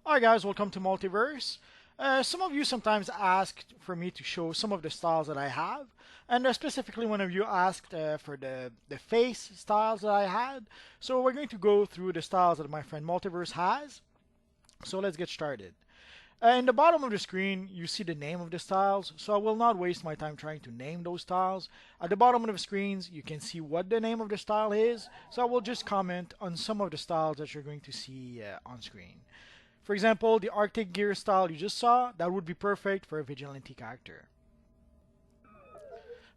Hi guys, welcome to Multiverse. Some of you sometimes asked for me to show some of the styles that I have, and specifically one of you asked for the face styles that I had. So we're going to go through the styles that my friend Multiverse has. So let's get started. In the bottom of the screen, you see the name of the styles, so I will not waste my time trying to name those styles. At the bottom of the screens, you can see what the name of the style is, so I will just comment on some of the styles that you're going to see on screen. For example, the Arctic gear style you just saw, that would be perfect for a vigilante character.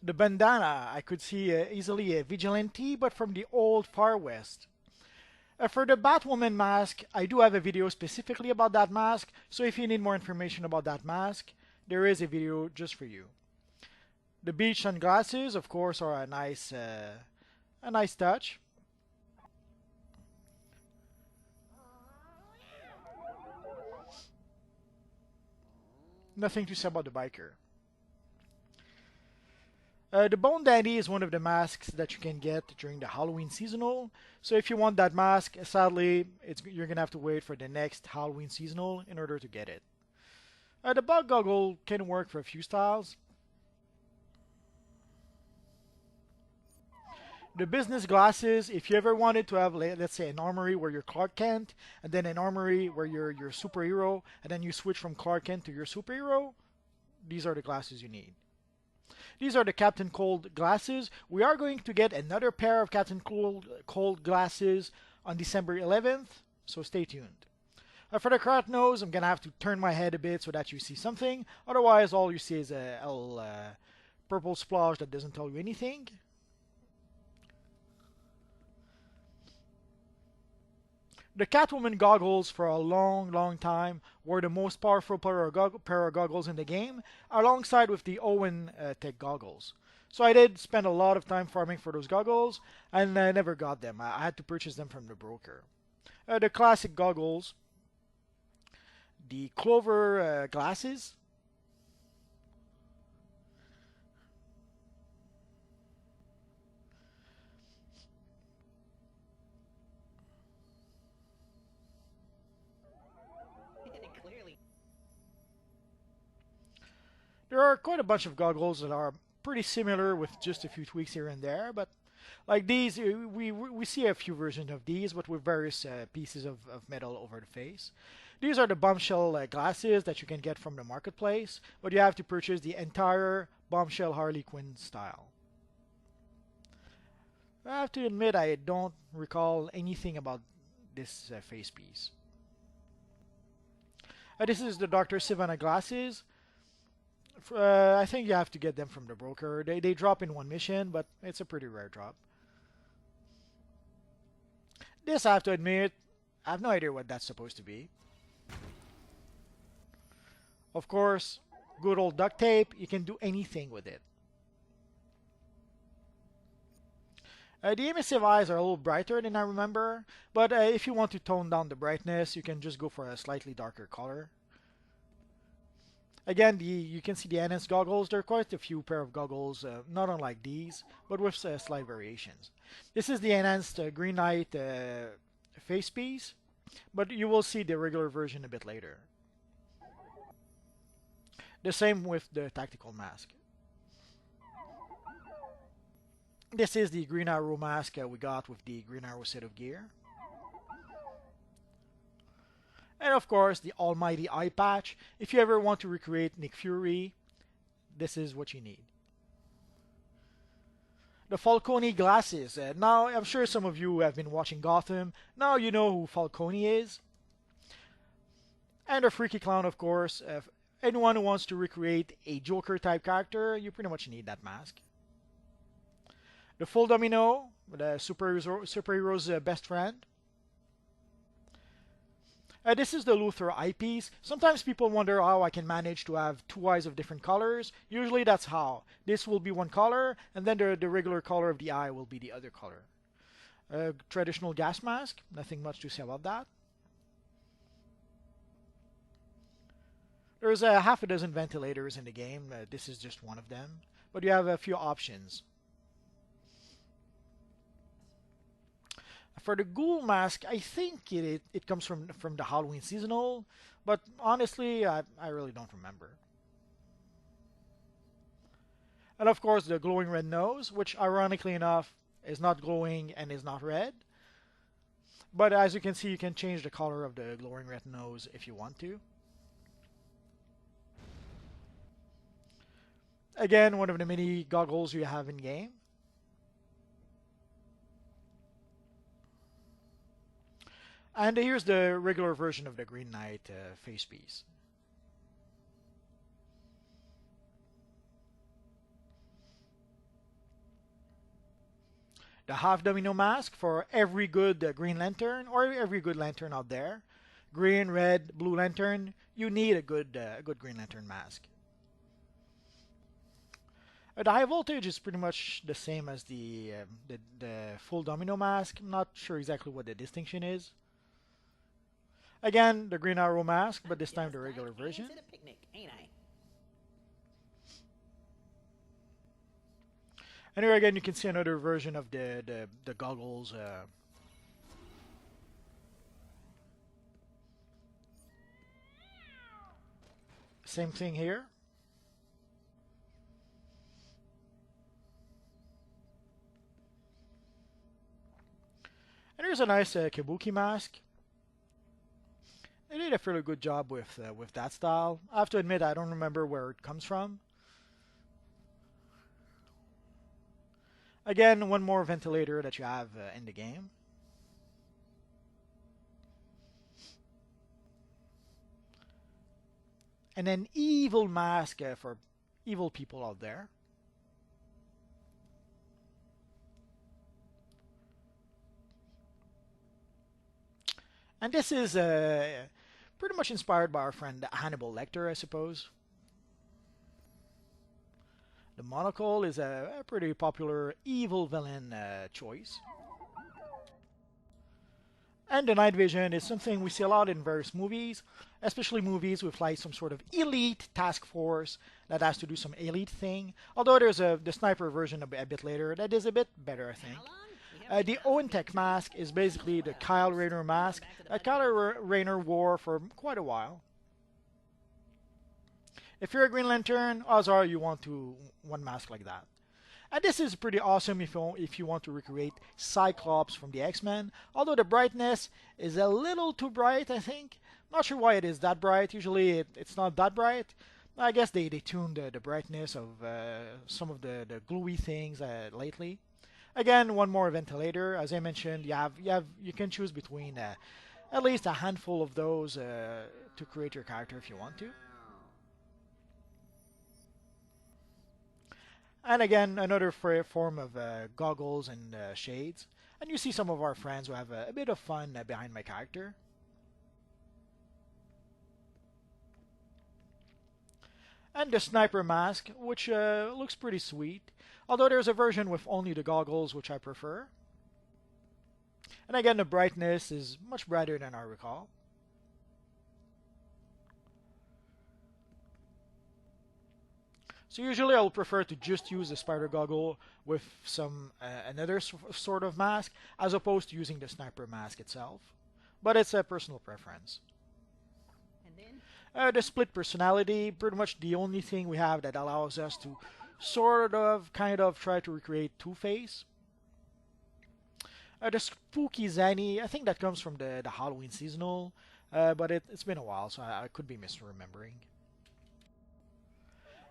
The bandana, I could see easily a vigilante, but from the old Far West. For the Batwoman mask, I do have a video specifically about that mask, so if you need more information about that mask, there is a video just for you. The beach sunglasses, of course, are a nice touch. Nothing to say about the biker. The Bone Dandy is one of the masks that you can get during the Halloween seasonal. So if you want that mask, sadly, you're going to have to wait for the next Halloween seasonal in order to get it. The Bug Goggle can work for a few styles. The business glasses, if you ever wanted to have, let's say, an armory where you're Clark Kent, and then an armory where you're your superhero, and then you switch from Clark Kent to your superhero, these are the glasses you need. These are the Captain Cold glasses. We are going to get another pair of Captain Cold glasses on December 11th, so stay tuned. For the Crat Nose, I'm going to have to turn my head a bit so that you see something. Otherwise, all you see is a little purple splotch that doesn't tell you anything. The Catwoman goggles for a long time were the most powerful pair of goggles in the game, alongside with the Owen Tech goggles. So I did spend a lot of time farming for those goggles, and I never got them. I had to purchase them from the broker. The classic goggles, the Clover glasses, there are quite a bunch of goggles that are pretty similar with just a few tweaks here and there, but like these, we see a few versions of these, but with various pieces of metal over the face. These are the bombshell glasses that you can get from the marketplace, but you have to purchase the entire bombshell Harley Quinn style. I have to admit I don't recall anything about this face piece. This is the Dr. SIVANA glasses. I think you have to get them from the broker. They drop in one mission, but it's a pretty rare drop. This, I have to admit, I have no idea what that's supposed to be. Of course, good old duct tape. You can do anything with it. The emissive eyes are a little brighter than I remember, but if you want to tone down the brightness, you can just go for a slightly darker color. Again, you can see the enhanced goggles. There are quite a few pair of goggles, not unlike these, but with slight variations. This is the enhanced Green Knight face piece, but you will see the regular version a bit later. The same with the tactical mask. This is the Green Arrow mask we got with the Green Arrow set of gear. And of course, the almighty eye patch. If you ever want to recreate Nick Fury, this is what you need. The Falcone glasses. Now, I'm sure some of you have been watching Gotham. Now you know who Falcone is. And the Freaky Clown, of course. Anyone who wants to recreate a Joker type character, you pretty much need that mask. The full Domino, the superhero's best friend. This is the Luthor eyepiece. Sometimes people wonder how I can manage to have two eyes of different colors. Usually that's how. This will be one color, and then the regular color of the eye will be the other color. Traditional gas mask. Nothing much to say about that. There's a half a dozen ventilators in the game. This is just one of them. But you have a few options. For the ghoul mask, I think it comes from the Halloween seasonal, but honestly, I really don't remember. And of course, the glowing red nose, which ironically enough is not glowing and is not red. But as you can see, you can change the color of the glowing red nose if you want to. Again, one of the many goggles you have in game. And here's the regular version of the Green Knight face piece. The half domino mask for every good Green Lantern or every good Lantern out there. Green, red, blue Lantern, you need a good Green Lantern mask. The high voltage is pretty much the same as the full domino mask. I'm not sure exactly what the distinction is. Again, the Green Arrow mask, but this time the regular version. And here again, you can see another version of the goggles. Same thing here. And here's a nice Kabuki mask. They did a fairly good job with that style. I have to admit, I don't remember where it comes from. Again, one more ventilator that you have in the game. And an evil mask for evil people out there. And this is pretty much inspired by our friend Hannibal Lecter, I suppose. The Monocle is a pretty popular evil villain choice. And the night vision is something we see a lot in various movies, especially movies with like some sort of elite task force that has to do some elite thing. Although there's the sniper version a bit later that is a bit better, I think. The Owen Tech mask is basically the Kyle Rayner mask that Kyle Rayner wore for quite a while. If you're a Green Lantern, odds are you want one mask like that. And this is pretty awesome if you want to recreate Cyclops from the X-Men, although the brightness is a little too bright, I think. Not sure why it is that bright. Usually it's not that bright. I guess they tuned the brightness of some of the gluey things lately. Again, one more ventilator. As I mentioned, you can choose between at least a handful of those to create your character if you want to. And again, another form of goggles and shades. And you see some of our friends who have a bit of fun behind my character. And the sniper mask, which looks pretty sweet. Although there's a version with only the goggles, which I prefer. And again, the brightness is much brighter than I recall. So usually I'll prefer to just use the spider goggle with some another sort of mask as opposed to using the sniper mask itself. But it's a personal preference. The split personality, pretty much the only thing we have that allows us to kind of try to recreate Two-Face. The spooky ZANNI, I think that comes from the Halloween seasonal, but it's been a while, so I could be misremembering.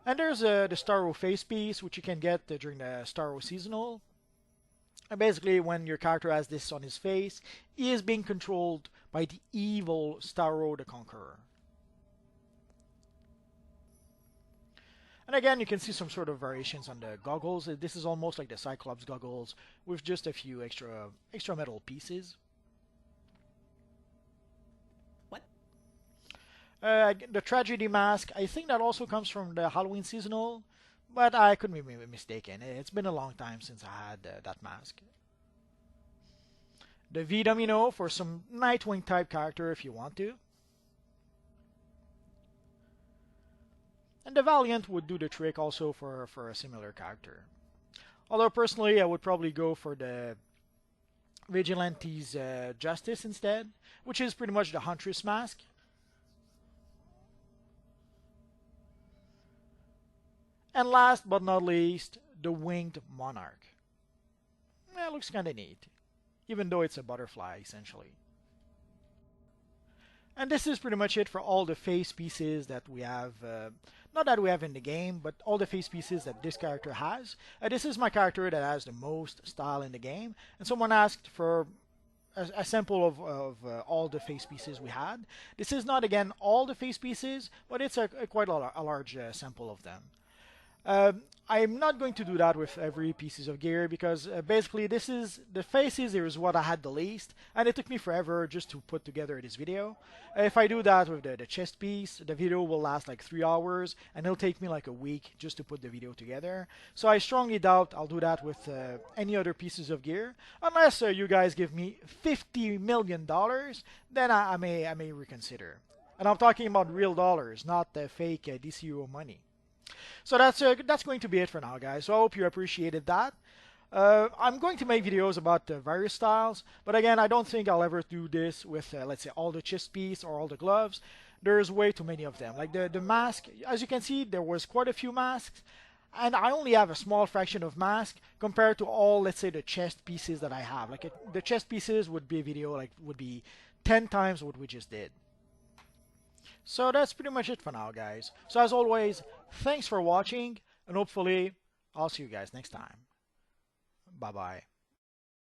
And there's the STARRO face piece, which you can get during the STARRO seasonal. And basically, when your character has this on his face, he is being controlled by the evil Starro the Conqueror. And again, you can see some sort of variations on the goggles. This is almost like the Cyclops goggles with just a few extra metal pieces. The tragedy mask, I think that also comes from the Halloween seasonal, but I could be mistaken. It's been a long time since I had that mask. The V Domino for some Nightwing type character if you want to. And the Valiant would do the trick also for a similar character. Although personally I would probably go for the Vigilante's Justice instead, which is pretty much the Huntress mask. And last but not least, the Winged Monarch. It looks kind of neat, even though it's a butterfly essentially. And this is pretty much it for all the face pieces that we have, not that we have in the game, but all the face pieces that this character has. This is my character that has the most style in the game, and someone asked for a sample of all the face pieces we had. This is not, again, all the face pieces, but it's quite a large sample of them. I'm not going to do that with every pieces of gear because basically the faces is what I had the least, and it took me forever just to put together this video. If I do that with the chest piece, the video will last like 3 hours, and it'll take me like a week just to put the video together. So I strongly doubt I'll do that with any other pieces of gear, unless you guys give me $50 million, then I may reconsider. And I'm talking about real dollars, not the fake DCUO money. So that's going to be it for now, guys. So I hope you appreciated that. I'm going to make videos about various styles, but again, I don't think I'll ever do this with, let's say, all the chest piece or all the gloves. There's way too many of them. Like the mask, as you can see, there was quite a few masks, and I only have a small fraction of mask compared to all, let's say, the chest pieces that I have. Like the chest pieces would be a video, like would be 10 times what we just did. So that's pretty much it for now, guys. So as always, thanks for watching, and hopefully I'll see you guys next time. Bye-bye.